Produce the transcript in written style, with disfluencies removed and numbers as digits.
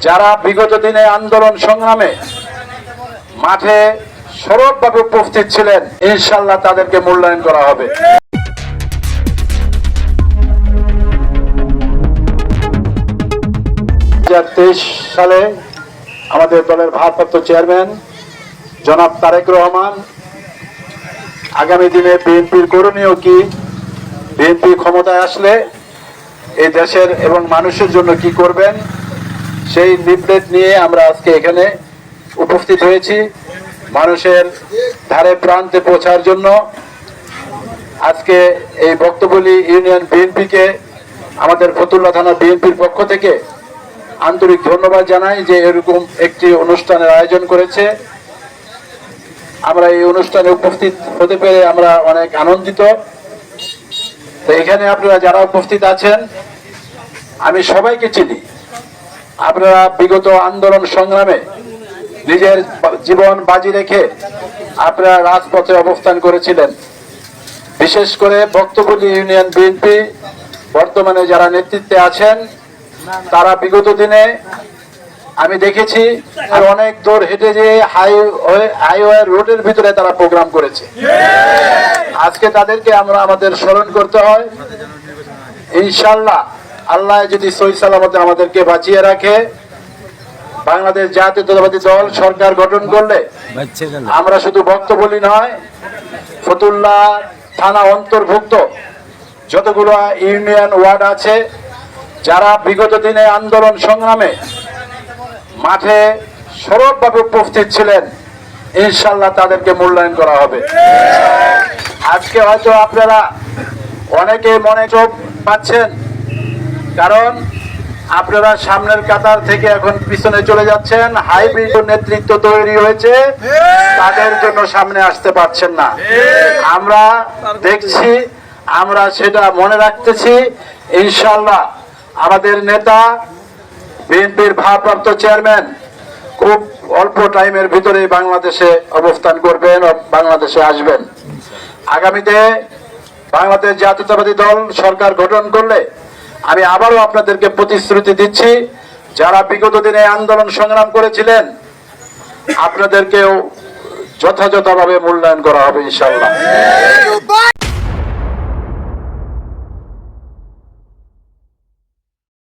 যারা বিগত দিনে আন্দোলন সংগ্রামে মাঠে সরবভাবে উপস্থিত ছিলেন, ইনশাআল্লাহ তাদেরকে মূল্যায়ন করা হবে। 2023 সালে আমাদের দলের ভারপ্রাপ্ত চেয়ারম্যান জনাব তারেক রহমান আগামী দিনে বিএনপির করণীয় কি, বিএনপি ক্ষমতায় আসলে এই দেশের এবং মানুষের জন্য কি করবেন, সেই লিফলেট নিয়ে আমরা আজকে এখানে উপস্থিত হয়েছি মানুষের ধারে প্রান্তে পৌঁছার জন্য। আজকে এই বক্তবলী ইউনিয়ন বিএনপিকে আমাদের ফতুল্লা থানা বিএনপির পক্ষ থেকে আন্তরিক ধন্যবাদ জানাই যে এরকম একটি অনুষ্ঠানের আয়োজন করেছে। আমরা এই অনুষ্ঠানে উপস্থিত হতে পেরে আমরা অনেক আনন্দিত। তো এখানে আপনারা যারা উপস্থিত আছেন, আমি সবাইকে চিনি। আপনারা বিগত আন্দোলন সংগ্রামে নিজের জীবন বাজি রেখে আপনারা রাজপথে অবস্থান করেছিলেন। বিশেষ করে বক্তবলী ইউনিয়ন বিএনপি বর্তমানে যারা নেতৃত্বে আছেন, তারা বিগত দিনে আমি দেখেছি আর অনেক দূর হেঁটে যে হাইওয়ে রোডের ভিতরে তারা প্রোগ্রাম করেছে। আজকে তাদেরকে আমরা আমাদের স্মরণ করতে হয়। ইনশাআল্লাহ আল্লাহ যদি সহি সালামতে আমাদেরকে বাঁচিয়ে রাখে, বাংলাদেশ জাতীয়তাবাদী দল সরকার গঠন করলে আমরা শুধু বক্তবলী নয়, ফতুল্লা থানা অন্তর্ভুক্ত যতগুলো ইউনিয়ন ওয়ার্ড আছে, যারা বিগত দিনে আন্দোলন সংগ্রামে মাঠে সরবভাবে উপস্থিত ছিলেন, ইনশাআল্লাহ তাদেরকে মূল্যায়ন করা হবে। আজকে হয়তো আপনারা অনেকে মনে চোখ পাচ্ছেন, কারণ আপনারা সামনের কাতার থেকে এখন পিছনে চলে যাচ্ছেন। হাইব্রিড নেতৃত্ব তৈরি হয়েছে, তাদের জন্য সামনে আসতে পারছেন না। আমরা দেখছি, আমরা সেটা মনে রাখতেছি। ইনশাআল্লাহ আমাদের নেতা বিএনপির ভারপ্রাপ্ত চেয়ারম্যান খুব অল্প টাইমের ভিতরে বাংলাদেশে অবস্থান করবেন, বাংলাদেশে আসবেন। আগামীতে বাংলাদেশ জাতীয়তাবাদী দল সরকার গঠন করলে আমি আবারও আপনাদেরকে প্রতিশ্রুতি দিচ্ছি, যারা বিগত দিনে আন্দোলন সংগ্রাম করেছিলেন আপনাদেরকেও যথাযথভাবে মূল্যায়ন করা হবে ইনশাআল্লাহ।